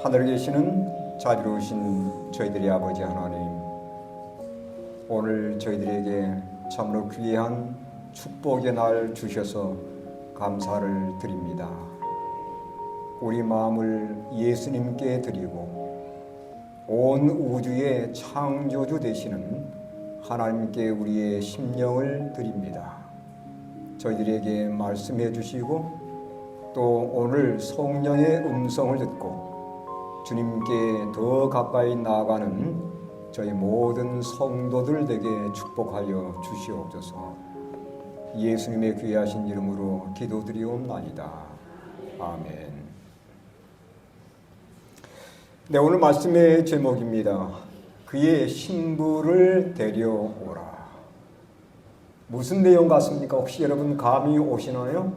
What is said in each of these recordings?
하늘에 계시는 자비로우신 저희들의 아버지 하나님, 오늘 저희들에게 참으로 귀한 축복의 날 주셔서 감사를 드립니다. 우리 마음을 예수님께 드리고 온 우주의 창조주 되시는 하나님께 우리의 심령을 드립니다. 저희들에게 말씀해 주시고 또 오늘 성령의 음성을 듣고 주님께 더 가까이 나아가는 저희 모든 성도들 되게 축복하여 주시옵소서. 예수님의 귀하신 이름으로 기도드리옵나이다. 아멘. 네, 오늘 말씀의 제목입니다. 그의 신부를 데려오라. 무슨 내용 같습니까? 혹시 여러분 감이 오시나요?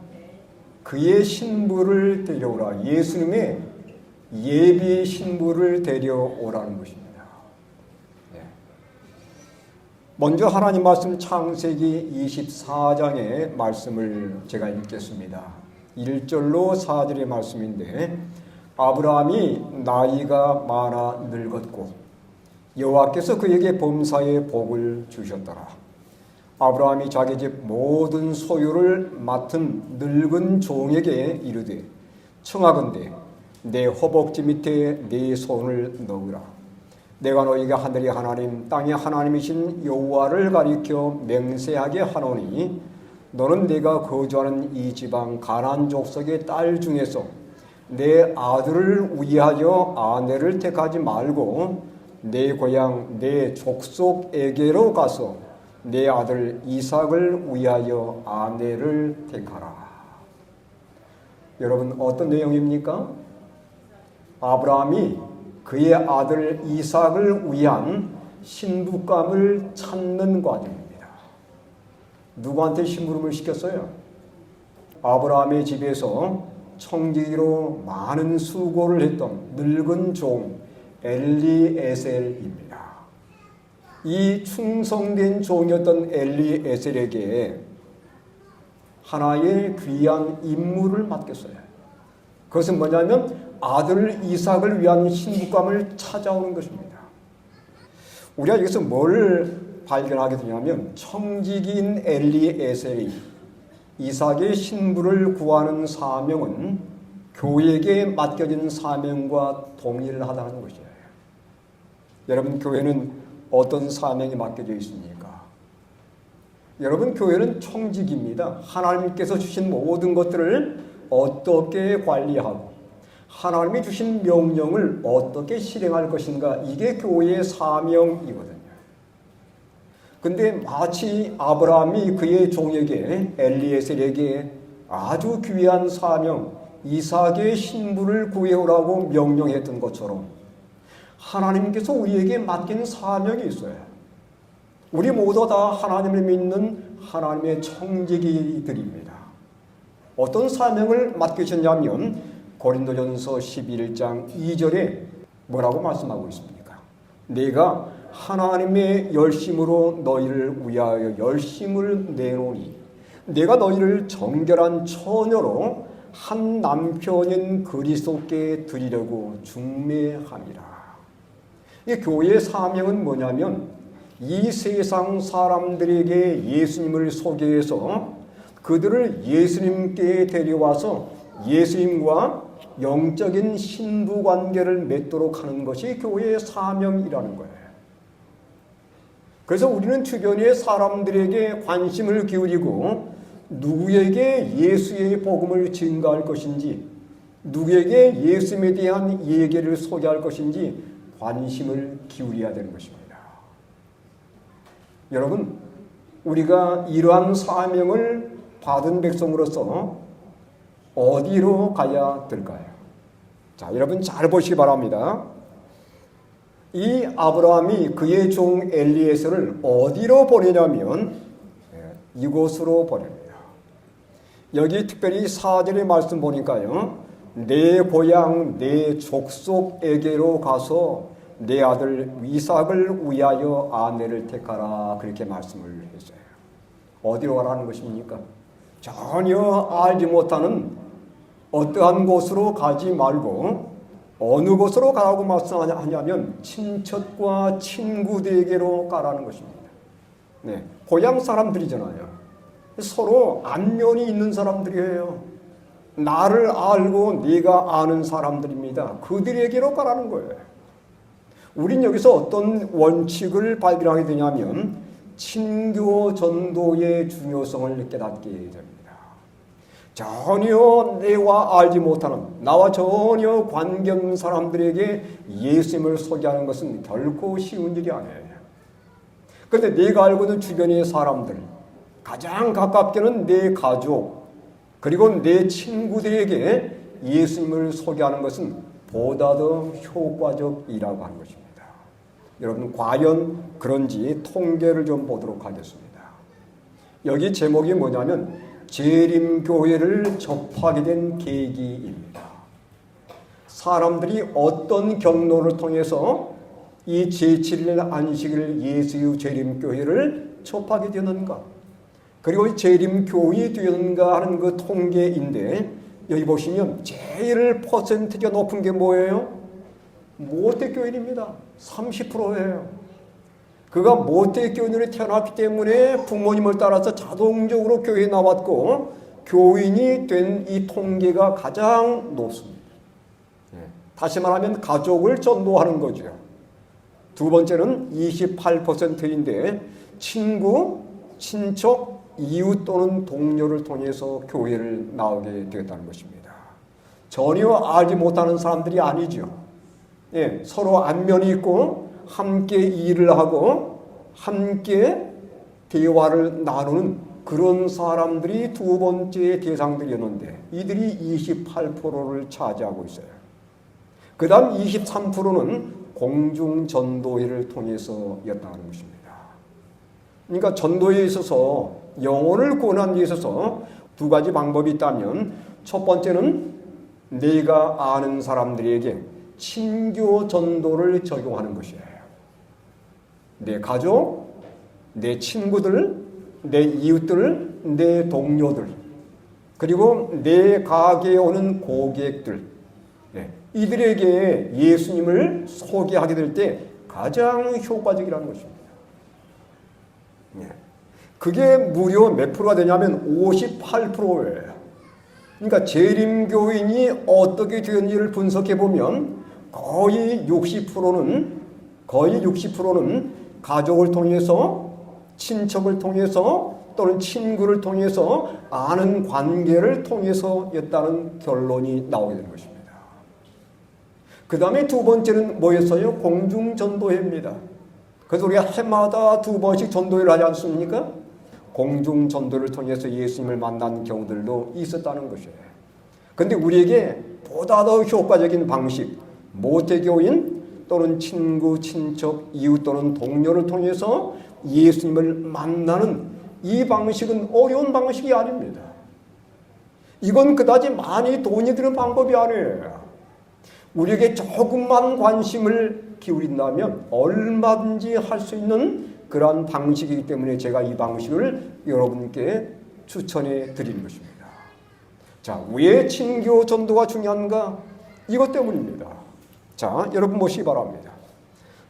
그의 신부를 데려오라. 예수님의 예비 신부를 데려오라는 것입니다. 네. 먼저 하나님 말씀 창세기 24장의 말씀을 제가 읽겠습니다. 1절로 4절의 말씀인데, 아브라함이 나이가 많아 늙었고 여호와께서 그에게 범사의 복을 주셨더라. 아브라함이 자기 집 모든 소유를 맡은 늙은 종에게 이르되, 청하건대 내 허벅지 밑에 네 손을 넣으라. 내가 너희가 하늘의 하나님 땅의 하나님이신 여호와를 가리켜 맹세하게 하노니, 너는 내가 거주하는 이 지방 가나안 족속의 딸 중에서 내 아들을 위하여 아내를 택하지 말고 내 고향 내 족속에게로 가서 내 아들 이삭을 위하여 아내를 택하라. 여러분, 어떤 내용입니까? 아브라함이 그의 아들 이삭을 위한 신부감을 찾는 과정입니다. 누구한테 심부름을 시켰어요? 아브라함의 집에서 청지기로 많은 수고를 했던 늙은 종 엘리에셀입니다. 이 충성된 종이었던 엘리에셀에게 하나의 귀한 임무를 맡겼어요. 그것은 뭐냐면 아들 이삭을 위한 신부감을 찾아오는 것입니다. 우리가 여기서 뭘 발견하게 되냐면, 청지기인 엘리에셀이 이삭의 신부를 구하는 사명은 교회에게 맡겨진 사명과 동일하다는 것이에요. 여러분, 교회는 어떤 사명이 맡겨져 있습니까? 여러분, 교회는 청지기입니다. 하나님께서 주신 모든 것들을 어떻게 관리하고 하나님이 주신 명령을 어떻게 실행할 것인가, 이게 교회의 사명이거든요. 근데 마치 아브라함이 그의 종에게 엘리에셀에게 아주 귀한 사명, 이삭의 신부를 구해오라고 명령했던 것처럼 하나님께서 우리에게 맡긴 사명이 있어요. 우리 모두 다 하나님을 믿는 하나님의 청지기들입니다. 어떤 사명을 맡기셨냐면 고린도전서 11장 2절에 뭐라고 말씀하고 있습니까? 내가 하나님의 열심으로 너희를 위하여 열심을 내노니 내가 너희를 정결한 처녀로 한 남편인 그리스도께 드리려고 중매함이라. 이 교회의 사명은 뭐냐면, 이 세상 사람들에게 예수님을 소개해서 그들을 예수님께 데려와서 예수님과 영적인 신부 관계를 맺도록 하는 것이 교회의 사명이라는 거예요. 그래서 우리는 주변의 사람들에게 관심을 기울이고 누구에게 예수의 복음을 증거할 것인지, 누구에게 예수님에 대한 얘기를 소개할 것인지 관심을 기울여야 되는 것입니다. 여러분, 우리가 이러한 사명을 받은 백성으로서 어디로 가야 될까요? 자, 여러분 잘 보시기 바랍니다. 이 아브라함이 그의 종 엘리에셀을 어디로 보내냐면 이곳으로 보냅니다. 여기 특별히 4절의 말씀 보니까요, 내 고향 내 족속에게로 가서 내 아들 이삭을 위하여 아내를 택하라, 그렇게 말씀을 했어요. 어디로 가라는 것입니까? 전혀 알지 못하는 어떠한 곳으로 가지 말고 어느 곳으로 가라고 말씀하냐면 친척과 친구들에게로 가라는 것입니다. 네, 고향 사람들이잖아요. 서로 안면이 있는 사람들이에요. 나를 알고 네가 아는 사람들입니다. 그들에게로 가라는 거예요. 우린 여기서 어떤 원칙을 발견하게 되냐면 친교 전도의 중요성을 깨닫게 됩니다. 전혀 내와 알지 못하는, 나와 전혀 관계없는 사람들에게 예수님을 소개하는 것은 결코 쉬운 일이 아니에요. 그런데 내가 알고 있는 주변의 사람들, 가장 가깝게는 내 가족, 그리고 내 친구들에게 예수님을 소개하는 것은 보다 더 효과적이라고 하는 것입니다. 여러분, 과연 그런지 통계를 좀 보도록 하겠습니다. 여기 제목이 뭐냐면 재림교회를 접하게 된 계기입니다. 사람들이 어떤 경로를 통해서 이 제7일 안식일 예수의 재림교회를 접하게 되는가, 그리고 재림교회 되는가 하는 그 통계인데, 여기 보시면 제일 퍼센트가 높은 게 뭐예요? 모태교인입니다. 30%예요. 그가 모태교인으로 태어났기 때문에 부모님을 따라서 자동적으로 교회에 나왔고 교인이 된 이 통계가 가장 높습니다. 다시 말하면 가족을 전도하는 거죠. 두 번째는 28%인데 친구, 친척, 이웃 또는 동료를 통해서 교회를 나오게 되었다는 것입니다. 전혀 알지 못하는 사람들이 아니죠. 예, 서로 안면이 있고 함께 일을 하고 함께 대화를 나누는 그런 사람들이 두 번째 대상들이었는데 이들이 28%를 차지하고 있어요. 그 다음 23%는 공중전도회를 통해서였다는 것입니다. 그러니까 전도에 있어서 영혼을 구원하는 데 있어서 두 가지 방법이 있다면, 첫 번째는 내가 아는 사람들에게 친교 전도를 적용하는 것이에요. 내 가족, 내 친구들, 내 이웃들, 내 동료들, 그리고 내 가게에 오는 고객들, 이들에게 예수님을 소개하게 될 때 가장 효과적이라는 것입니다. 그게 무려 몇 프로가 되냐면 58%예요. 그러니까 재림교인이 어떻게 되는지를 분석해 보면 거의 60%는 가족을 통해서, 친척을 통해서 또는 친구를 통해서, 아는 관계를 통해서였다는 결론이 나오게 되는 것입니다. 그 다음에 두 번째는 뭐였어요? 공중전도회입니다. 그래서 우리가 해마다 두 번씩 전도회를 하지 않습니까? 공중전도를 통해서 예수님을 만난 경우들도 있었다는 것이에요. 그런데 우리에게 보다 더 효과적인 방식, 모태교인 또는 친구, 친척, 이웃 또는 동료를 통해서 예수님을 만나는 이 방식은 어려운 방식이 아닙니다. 이건 그다지 많이 돈이 드는 방법이 아니에요. 우리에게 조금만 관심을 기울인다면 얼마든지 할 수 있는 그러한 방식이기 때문에 제가 이 방식을 여러분께 추천해 드리는 것입니다. 자, 왜 친교 전도가 중요한가? 이것 때문입니다. 자, 여러분 보시기 바랍니다.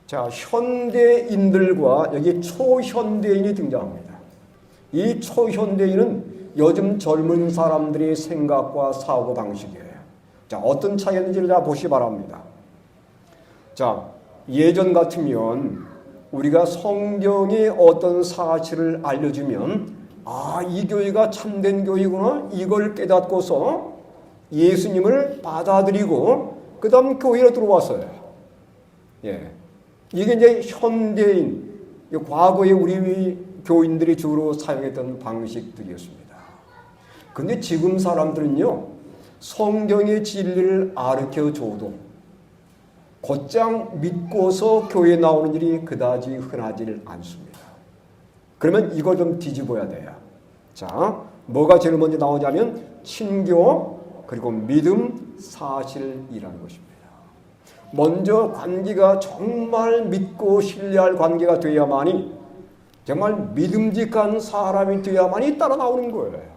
자, 현대인들과 여기 초현대인이 등장합니다. 이 초현대인은 요즘 젊은 사람들의 생각과 사고 방식이에요. 자, 어떤 차이인지를 다 보시기 바랍니다. 자, 예전 같으면 우리가 성경의 어떤 사실을 알려주면 이 교회가 참된 교회구나, 이걸 깨닫고서 예수님을 받아들이고 그 다음 교회로 들어왔어요. 이게 이제 현대인, 과거에 우리 교인들이 주로 사용했던 방식들이었습니다. 근데 지금 사람들은요, 성경의 진리를 가르쳐줘도 곧장 믿고서 교회에 나오는 일이 그다지 흔하지 않습니다. 그러면 이걸 좀 뒤집어야 돼요. 자, 뭐가 제일 먼저 나오냐면 친교, 그리고 믿음, 사실이라는 것입니다. 먼저 관계가 정말 믿고 신뢰할 관계가 되어야만이, 정말 믿음직한 사람이 되어야만이 따라 나오는 거예요.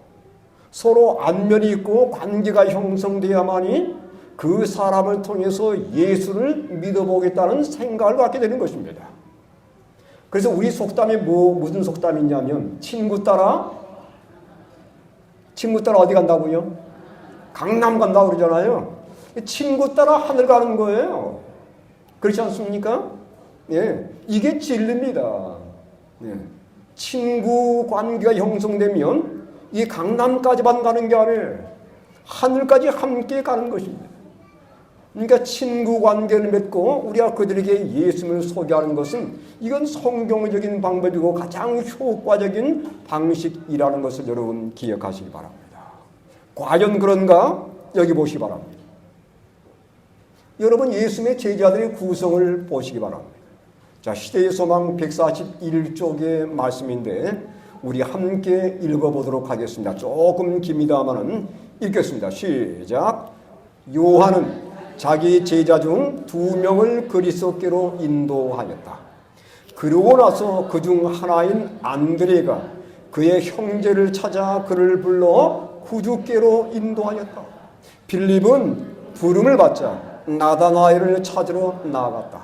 서로 안면이 있고 관계가 형성되어야만이 그 사람을 통해서 예수를 믿어보겠다는 생각을 갖게 되는 것입니다. 그래서 우리 속담이 무슨 속담이냐면 친구 따라 어디 간다고요? 강남 간다고 그러잖아요. 친구 따라 하늘 가는 거예요. 그렇지 않습니까? 예, 이게 진리입니다. 예. 친구 관계가 형성되면 이 강남까지만 가는 게 아니에요. 하늘까지 함께 가는 것입니다. 그러니까 친구 관계를 맺고 우리가 그들에게 예수님을 소개하는 것은 이건 성경적인 방법이고 가장 효과적인 방식이라는 것을 여러분 기억하시기 바랍니다. 과연 그런가? 여기 보시기 바랍니다. 여러분 예수님의 제자들의 구성을 보시기 바랍니다. 자, 시대의 소망 141쪽의 말씀인데 우리 함께 읽어보도록 하겠습니다. 조금 깁니다마는 읽겠습니다. 시작. 요한은 자기 제자 중 2명을 그리스도께로 인도하였다. 그러고 나서 그 중 하나인 안드레가 그의 형제를 찾아 그를 불러 구주께로 인도하였다. 빌립은 부름을 받자 나다나엘을 찾으러 나아갔다.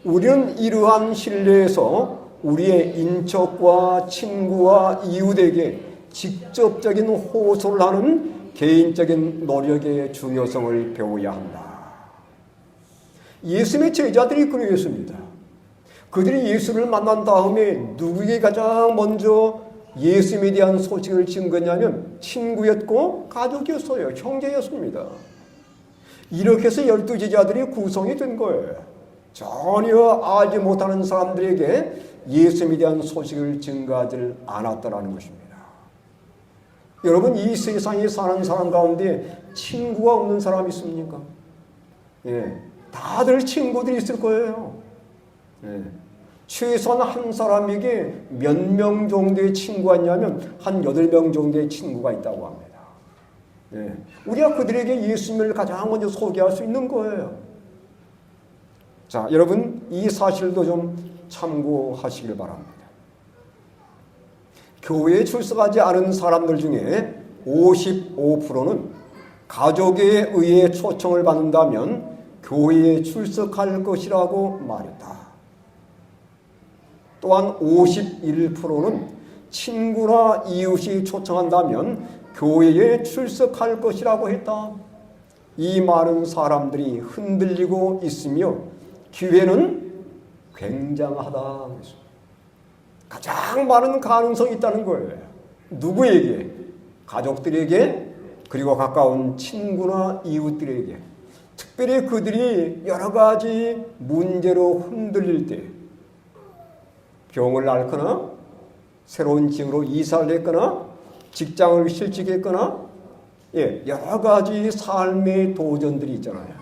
우리는 이러한 신뢰에서 우리의 인척과 친구와 이웃에게 직접적인 호소를 하는 개인적인 노력의 중요성을 배워야 한다. 예수님의 제자들이 그러했습니다. 그들이 예수를 만난 다음에 누구에게 가장 먼저 예수님에 대한 소식을 증거냐면 친구였고 가족이었어요. 형제였습니다. 이렇게 해서 12제자들이 구성이 된 거예요. 전혀 알지 못하는 사람들에게 예수님에 대한 소식을 증거하지 않았다는 것입니다. 여러분 이 세상에 사는 사람 가운데 친구가 없는 사람이 있습니까? 예, 다들 친구들이 있을 거예요. 예, 최소한 한 사람에게 몇 명 정도의 친구가 있냐면 한 8명 정도의 친구가 있다고 합니다. 예, 우리가 그들에게 예수님을 가장 먼저 소개할 수 있는 거예요. 자, 여러분 이 사실도 좀 참고하시길 바랍니다. 교회에 출석하지 않은 사람들 중에 55%는 가족에 의해 초청을 받는다면 교회에 출석할 것이라고 말했다. 또한 51%는 친구나 이웃이 초청한다면 교회에 출석할 것이라고 했다. 이 많은 사람들이 흔들리고 있으며 기회는 굉장하다. 가장 많은 가능성이 있다는 거예요. 누구에게? 가족들에게, 그리고 가까운 친구나 이웃들에게. 특별히 그들이 여러 가지 문제로 흔들릴 때, 병을 앓거나 새로운 지역으로 이사를 했거나 직장을 실직했거나 여러 가지 삶의 도전들이 있잖아요.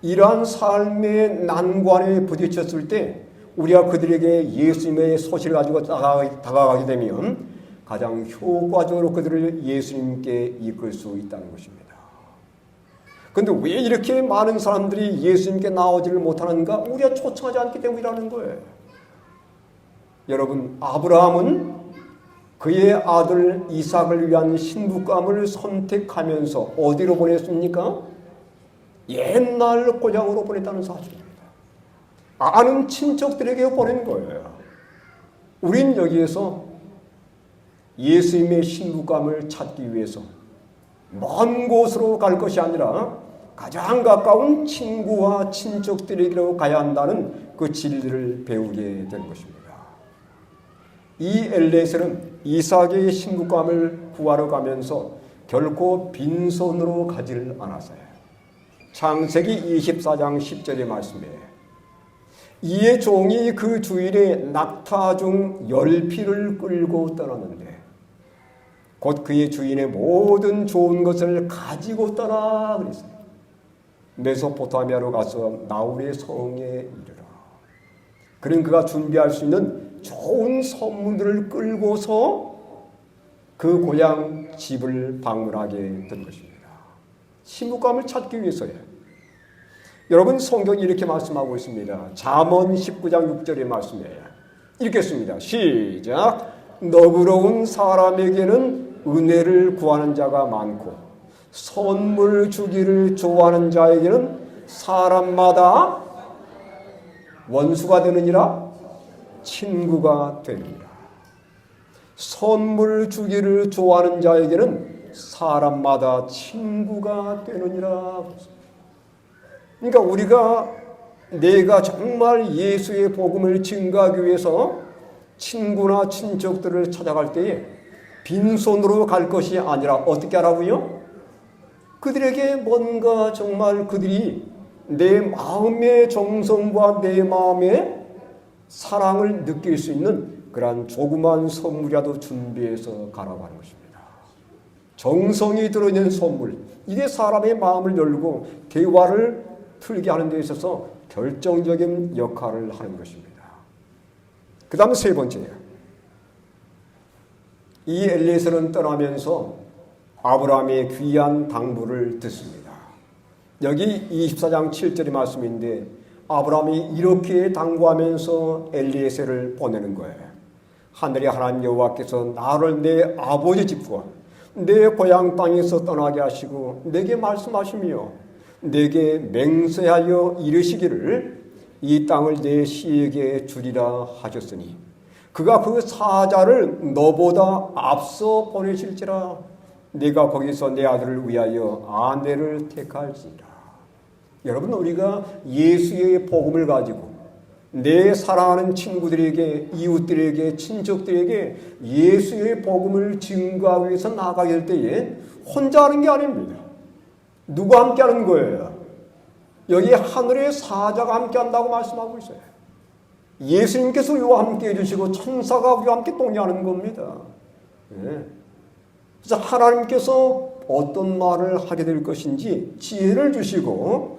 이러한 삶의 난관에 부딪혔을 때 우리가 그들에게 예수님의 소식을 가지고 다가가게 되면 가장 효과적으로 그들을 예수님께 이끌 수 있다는 것입니다. 그런데 왜 이렇게 많은 사람들이 예수님께 나오지를 못하는가? 우리가 초청하지 않기 때문이라는 거예요. 여러분, 아브라함은 그의 아들 이삭을 위한 신부감을 선택하면서 어디로 보냈습니까? 옛날 고향으로 보냈다는 사실입니다. 아는 친척들에게 보낸 거예요. 우린 여기에서 예수님의 신부감을 찾기 위해서 먼 곳으로 갈 것이 아니라 가장 가까운 친구와 친척들에게로 가야 한다는 그 진리를 배우게 된 것입니다. 이 엘리에셀은 이삭의 신부감을 구하러 가면서 결코 빈손으로 가지를 않았어요. 창세기 24장 10절의 말씀이에요. 이에 종이 그 주일에 낙타 중 10匹를 끌고 떠났는데 곧 그의 주인의 모든 좋은 것을 가지고 떠나 그랬어요. 메소포타미아로 가서 나홀의 성에 이르러 그는 그가 준비할 수 있는 좋은 선물들을 끌고서 그 고향 집을 방문하게 된 것입니다. 신부감을 찾기 위해서예요. 여러분 성경이 이렇게 말씀하고 있습니다. 잠언 19장 6절의 말씀이에요. 읽겠습니다. 시작. 너그러운 사람에게는 은혜를 구하는 자가 많고 선물 주기를 좋아하는 자에게는 사람마다 원수가 되느니라 친구가 되느니라. 선물 주기를 좋아하는 자에게는 사람마다 친구가 되느니라. 그러니까 우리가 내가 정말 예수의 복음을 증거하기 위해서 친구나 친척들을 찾아갈 때에 빈손으로 갈 것이 아니라 어떻게 하라고요? 그들에게 뭔가 정말 그들이 내 마음의 정성과 내 마음의 사랑을 느낄 수 있는 그러한 조그만 선물이라도 준비해서 가라고 하는 것입니다. 정성이 들어있는 선물, 이게 사람의 마음을 열고 대화를 틀게 하는 데 있어서 결정적인 역할을 하는 것입니다. 그 다음 세 번째예요. 이 엘리에셀은 떠나면서 아브라함의 귀한 당부를 듣습니다. 여기 24장 7절의 말씀인데 아브라함이 이렇게 당부하면서 엘리에셀을 보내는 거예요. 하늘의 하나님 여호와께서 나를 내 아버지 집과 내 고향 땅에서 떠나게 하시고 내게 말씀하시며 내게 맹세하여 이르시기를 이 땅을 내 시에게 주리라 하셨으니 그가 그 사자를 너보다 앞서 보내실지라 네가 거기서 내 아들을 위하여 아내를 택할지라. 여러분, 우리가 예수의 복음을 가지고 내 사랑하는 친구들에게, 이웃들에게, 친척들에게 예수의 복음을 증거하기 위해서 나가게 될 때에 혼자 하는 게 아닙니다. 누가 함께 하는 거예요? 여기 하늘의 사자가 함께 한다고 말씀하고 있어요. 예수님께서 우리와 함께 해주시고 천사가 우리와 함께 동행하는 겁니다. 네. 그래서 하나님께서 어떤 말을 하게 될 것인지 지혜를 주시고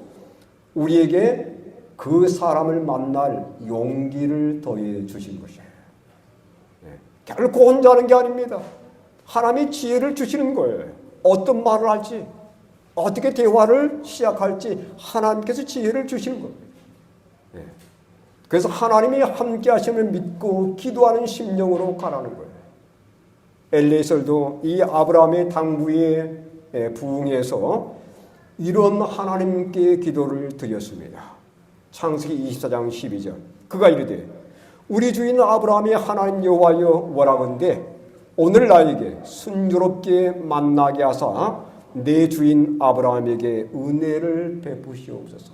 우리에게 그 사람을 만날 용기를 더해 주신 것이에요. 네. 결코 혼자 하는 게 아닙니다. 하나님이 지혜를 주시는 거예요. 어떤 말을 할지, 어떻게 대화를 시작할지 하나님께서 지혜를 주시는 겁니다. 네. 그래서 하나님이 함께 하심을 믿고 기도하는 심령으로 가라는 거예요. 엘리에셀도 이 아브라함의 당부에 부응해서 이런 하나님께 기도를 드렸습니다. 창세기 24장 12절 그가 이르되 우리 주인 아브라함이 하나님 여호와여 원하건대 오늘 나에게 순조롭게 만나게 하사 내 주인 아브라함에게 은혜를 베푸시옵소서.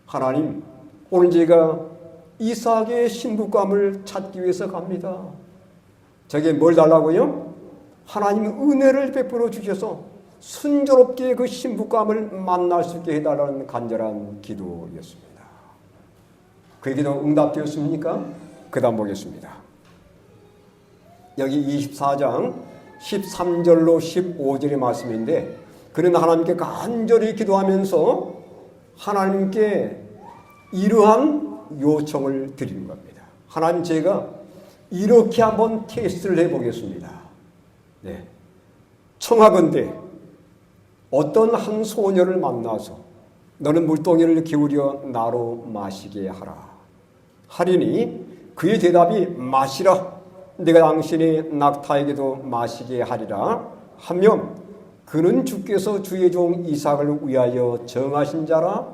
하나님, 오늘 제가 이삭의 신부감을 찾기 위해서 갑니다. 저게 뭘 달라고요? 하나님 은혜를 베풀어 주셔서 순조롭게 그 신부감을 만날 수 있게 해달라는 간절한 기도였습니다. 그 기도 응답되었습니까? 그 다음 보겠습니다. 여기 24장 13절로 15절의 말씀인데 그는 하나님께 간절히 기도하면서 하나님께 이러한 요청을 드리는 겁니다. 하나님, 제가 이렇게 한번 테스트를 해보겠습니다. 네. 청하건대 어떤 한 소녀를 만나서 너는 물동이를 기울여 나로 마시게 하라 하리니 그의 대답이 마시라 내가 당신의 낙타에게도 마시게 하리라 하면 그는 주께서 주의 종 이삭을 위하여 정하신 자라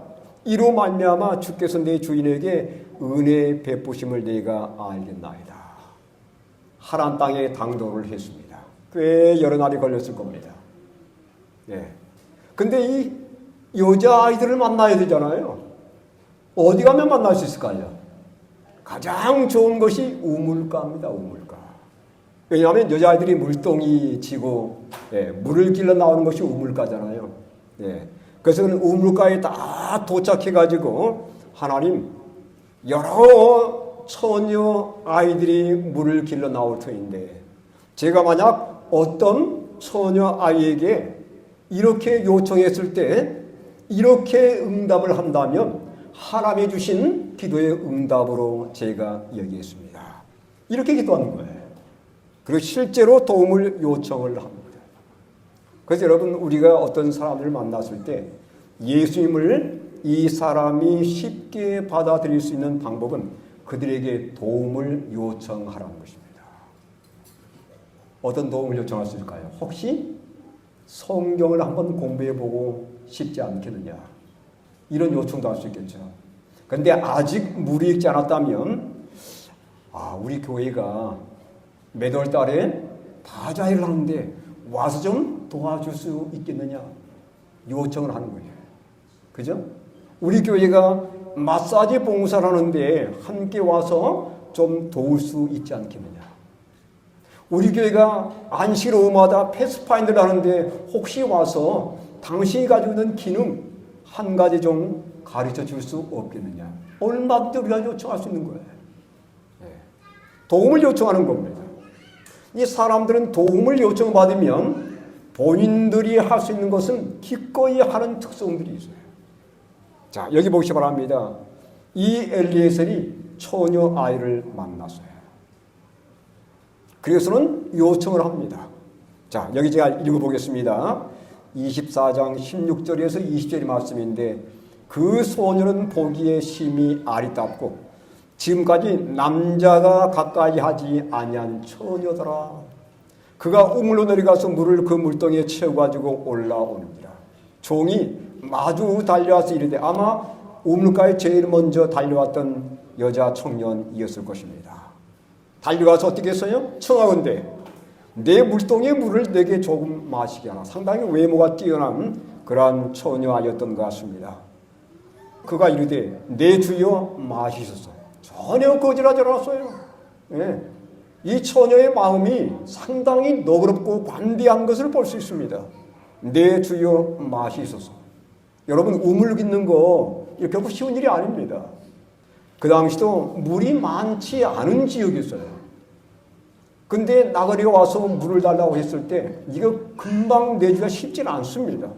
이로 말미암아 주께서 내 주인에게 은혜 베푸심을 내가 알겠나이다. 하란 땅에 당도를 했습니다. 꽤 여러 날이 걸렸을 겁니다. 네. 근데 이 여자아이들을 만나야 되잖아요. 어디 가면 만날 수 있을까요? 가장 좋은 것이 우물가입니다. 우물가. 왜냐하면 여자아이들이 물동이 지고 물을 길러 나오는 것이 우물가잖아요. 그래서 우물가에 다 도착해가지고 하나님, 여러 처녀 아이들이 물을 길러 나올 터인데 제가 만약 어떤 처녀 아이에게 이렇게 요청했을 때 이렇게 응답을 한다면 하나님이 주신 기도의 응답으로 제가 여기겠습니다. 이렇게 기도하는 거예요. 그리고 실제로 도움을 요청을 합니다. 그래서 여러분, 우리가 어떤 사람을 만났을 때 예수님을 이 사람이 쉽게 받아들일 수 있는 방법은 그들에게 도움을 요청하라는 것입니다. 어떤 도움을 요청할 수 있을까요? 혹시 성경을 한번 공부해보고 싶지 않겠느냐. 이런 요청도 할 수 있겠죠. 그런데 아직 물이 익지 않았다면 우리 교회가 매달 달에 다자회를 하는데 와서 좀 도와줄 수 있겠느냐 요청을 하는 거예요. 그죠? 우리 교회가 마사지 봉사를 하는데 함께 와서 좀 도울 수 있지 않겠느냐. 우리 교회가 안식일 오후마다 패스파인드를 하는데 혹시 와서 당신이 가지고 있는 기능 한 가지 좀 가르쳐 줄 수 없겠느냐. 얼마든지 우리가 요청할 수 있는 거예요. 도움을 요청하는 겁니다. 이 사람들은 도움을 요청받으면 본인들이 할 수 있는 것은 기꺼이 하는 특성들이 있어요. 자, 여기 보시기 바랍니다. 이 엘리에셀이 처녀 아이를 만났어요. 그래서는 요청을 합니다. 자, 여기 제가 읽어보겠습니다. 24장 16절에서 20절의 말씀인데 그 소녀는 보기에 심히 아리답고 지금까지 남자가 가까이 하지 아니한 처녀더라. 그가 우물로 내려가서 물을 그 물동이에 채워가지고 올라오는지라. 종이 마주 달려와서 이르되 아마 우물가에 제일 먼저 달려왔던 여자 청년이었을 것입니다. 달려가서 어떻게 했어요? 청하건대 내 물동이에 물을 내게 조금 마시게 하라. 상당히 외모가 뛰어난 그러한 처녀아이였던 것 같습니다. 그가 이르되 내 주여 마시소서. 전혀 거절하지 않았어요. 예. 이 처녀의 마음이 상당히 너그럽고 관대한 것을 볼 수 있습니다. 내 주여 마시소서. 여러분 우물 깃는 거 결코 쉬운 일이 아닙니다. 그 당시도 물이 많지 않은 지역이었어요. 근데 나그네가 와서 물을 달라고 했을 때 이거 금방 내주기가 쉽지는 않습니다.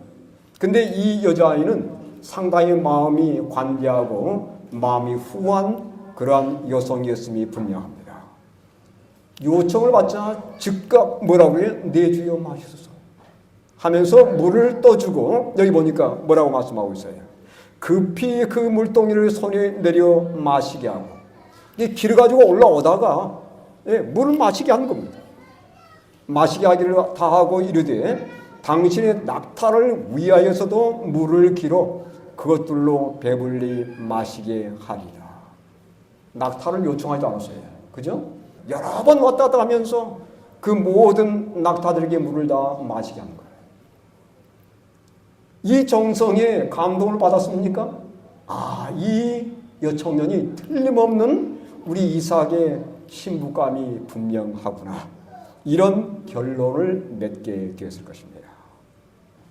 근데 이 여자아이는 상당히 마음이 관대하고 마음이 후한 그러한 여성이었음이 분명합니다. 요청을 받자 즉각 뭐라고 해요? 내 주여 마시소서 하면서 물을 떠주고 여기 보니까 뭐라고 말씀하고 있어요? 급히 그 물동이를 손에 내려 마시게 하고 길을 가지고 올라오다가 물을 마시게 한 겁니다. 마시게 하기를 다하고 이르되 당신의 낙타를 위하여서도 물을 길어 그것들로 배불리 마시게 하리라. 낙타를 요청하지 않았어요. 그죠? 여러 번 왔다 갔다 하면서 그 모든 낙타들에게 물을 다 마시게 한 거예요. 이 정성에 감동을 받았습니까? 이 여청년이 틀림없는 우리 이삭의 신부감이 분명하구나. 이런 결론을 맺게 되었을 것입니다.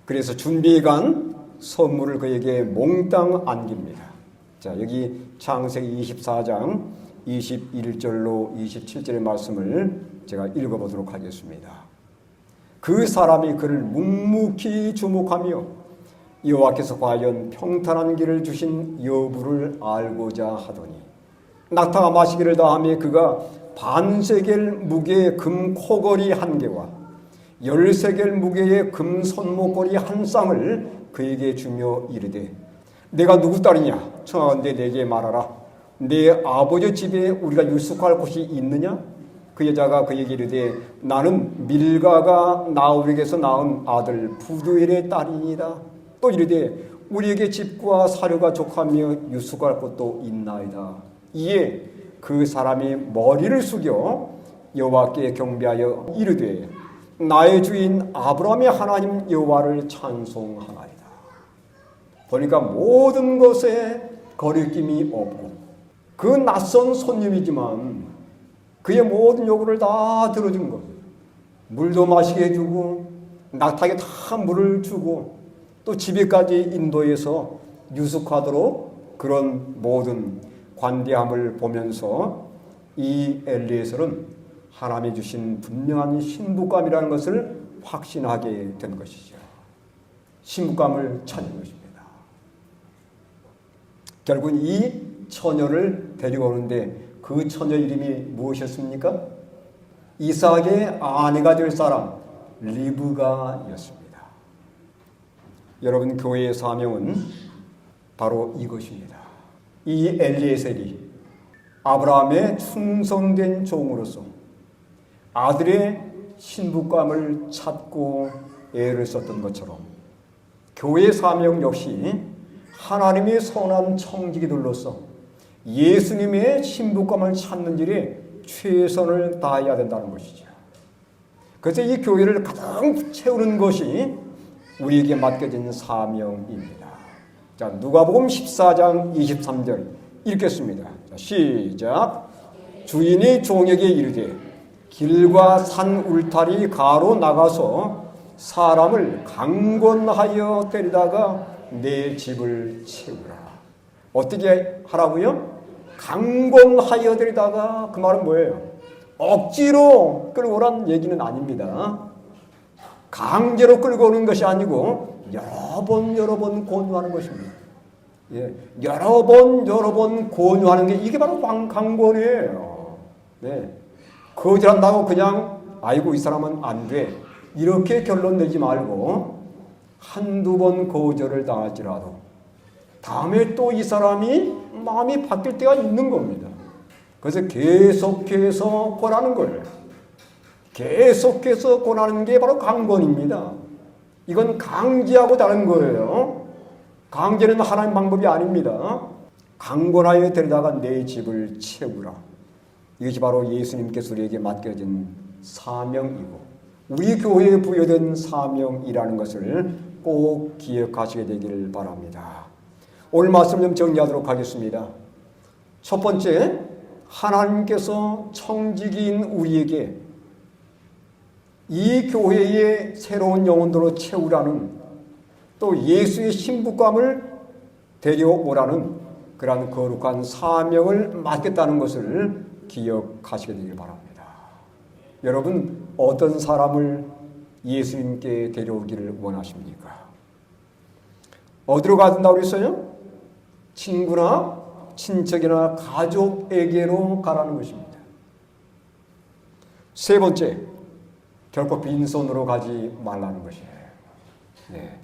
그래서 준비해간 선물을 그에게 몽땅 안깁니다. 자, 여기 창세기 24장 21절로 27절의 말씀을 제가 읽어보도록 하겠습니다. 그 사람이 그를 묵묵히 주목하며 여호와께서 과연 평탄한 길을 주신 여부를 알고자 하더니 낙타가 마시기를 다하며 그가 반세겔 무게의 금 코걸이 한 개와 10세겔 무게의 금 손목걸이 한 쌍을 그에게 주며 이르되 내가 누구 딸이냐? 청하건대 내게 말하라. 내 아버지 집에 우리가 유숙할 곳이 있느냐? 그 여자가 그에게 이르되 나는 밀가가 나홀에게서 낳은 아들 부두엘의 딸이니이다. 또 이르되 우리에게 집과 사료가 족하며 유숙할 곳도 있나이다. 이에 그 사람이 머리를 숙여 여호와께 경배하여 이르되 나의 주인 아브라함의 하나님 여호와를 찬송하나이다. 보니까 모든 것에 거리낌이 없고 그 낯선 손님이지만 그의 모든 요구를 다 들어준 겁니다. 물도 마시게 해주고 낙타에게 다 물을 주고 또 집에까지 인도해서 유숙하도록 그런 모든 관대함을 보면서 이 엘리에셀은 하나님이 주신 분명한 신부감이라는 것을 확신하게 된 것이죠. 신부감을 찾은 것입니다. 결국은 이 처녀를 데리고 오는데 그 처녀 이름이 무엇이었습니까? 이삭의 아내가 될 사람 리브가였습니다. 여러분 교회의 사명은 바로 이것입니다. 이 엘리에셀이 아브라함의 충성된 종으로서 아들의 신부감을 찾고 애를 썼던 것처럼 교회 사명 역시 하나님의 선한 청지기들로서 예수님의 신부감을 찾는 일에 최선을 다해야 된다는 것이죠. 그래서 이 교회를 가장 채우는 것이 우리에게 맡겨진 사명입니다. 자, 누가복음 14장 23절 읽겠습니다. 자, 시작. 주인이 종에게 이르되 길과 산 울타리 가로 나가서 사람을 강권하여 데리다가 내 집을 채우라. 어떻게 하라고요? 강권하여 데리다가, 그 말은 뭐예요? 억지로 끌고 오란 얘기는 아닙니다. 강제로 끌고 오는 것이 아니고 여러 번 권유하는 것입니다. 예, 여러 번 권유하는 게 이게 바로 강권이에요. 네. 거절한다고 그냥 아이고 이 사람은 안 돼 이렇게 결론 내지 말고 한두 번 거절을 당할지라도 다음에 또 이 사람이 마음이 바뀔 때가 있는 겁니다. 그래서 계속해서 권하는 거예요. 계속해서 권하는 게 바로 강권입니다. 이건 강제하고 다른 거예요. 강제는 하나님 방법이 아닙니다. 강권하여 데리다가 내 집을 채우라. 이것이 바로 예수님께서 우리에게 맡겨진 사명이고 우리 교회에 부여된 사명이라는 것을 꼭 기억하시게 되기를 바랍니다. 오늘 말씀 좀 정리하도록 하겠습니다. 첫 번째, 하나님께서 청지기인 우리에게 이 교회의 새로운 영혼들로 채우라는, 또 예수의 신부감을 데려오라는 그러한 거룩한 사명을 맡겠다는 것을 기억하시게 되길 바랍니다. 여러분, 어떤 사람을 예수님께 데려오기를 원하십니까? 어디로 가든다고 그랬어요? 친구나 친척이나 가족에게로 가라는 것입니다. 세 번째, 결코 빈손으로 가지 말라는 것이에요. 네.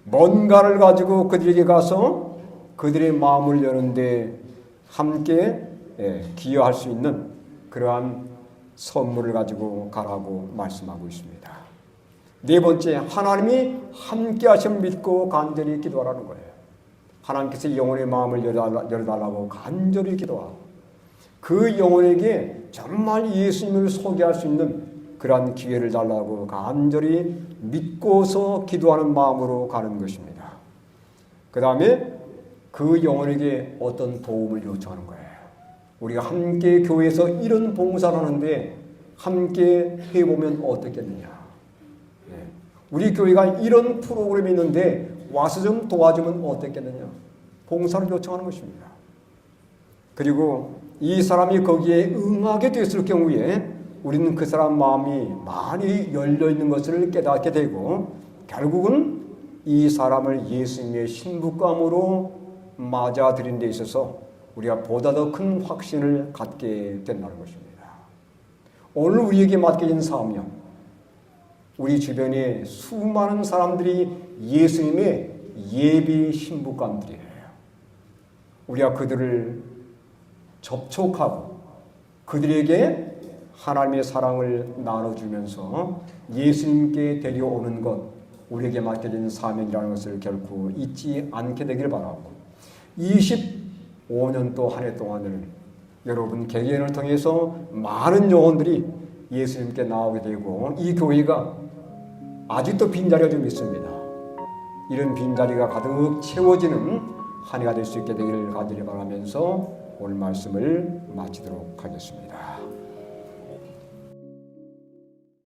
뭔가를 가지고 그들에게 가서 그들의 마음을 여는데 함께 기여할 수 있는 그러한 선물을 가지고 가라고 말씀하고 있습니다. 네 번째, 하나님이 함께 하심을 믿고 간절히 기도하라는 거예요. 하나님께서 영혼의 마음을 열어달라고 간절히 기도하고 그 영혼에게 정말 예수님을 소개할 수 있는 그러한 기회를 달라고 간절히 믿고서 기도하는 마음으로 가는 것입니다. 그 다음에 그 영혼에게 어떤 도움을 요청하는 거예요. 우리가 함께 교회에서 이런 봉사를 하는데 함께 해보면 어떻겠느냐. 우리 교회가 이런 프로그램이 있는데 와서 좀 도와주면 어떻겠느냐. 봉사를 요청하는 것입니다. 그리고 이 사람이 거기에 응하게 됐을 경우에 우리는 그 사람 마음이 많이 열려있는 것을 깨닫게 되고 결국은 이 사람을 예수님의 신부감으로 맞아들인 데 있어서 우리가 보다 더 큰 확신을 갖게 된다는 것입니다. 오늘 우리에게 맡겨진 사명, 우리 주변에 수많은 사람들이 예수님의 예비 신부감들이에요. 우리가 그들을 접촉하고 그들에게 하나님의 사랑을 나눠주면서 예수님께 데려오는 것, 우리에게 맡겨진 사명이라는 것을 결코 잊지 않게 되길 바라고 25년 또 한 해 동안을 여러분 개개인을 통해서 많은 영혼들이 예수님께 나오게 되고 이 교회가 아직도 빈자리가 좀 있습니다. 이런 빈자리가 가득 채워지는 한 해가 될 수 있게 되기를 간절히 바라면서 오늘 말씀을 마치도록 하겠습니다.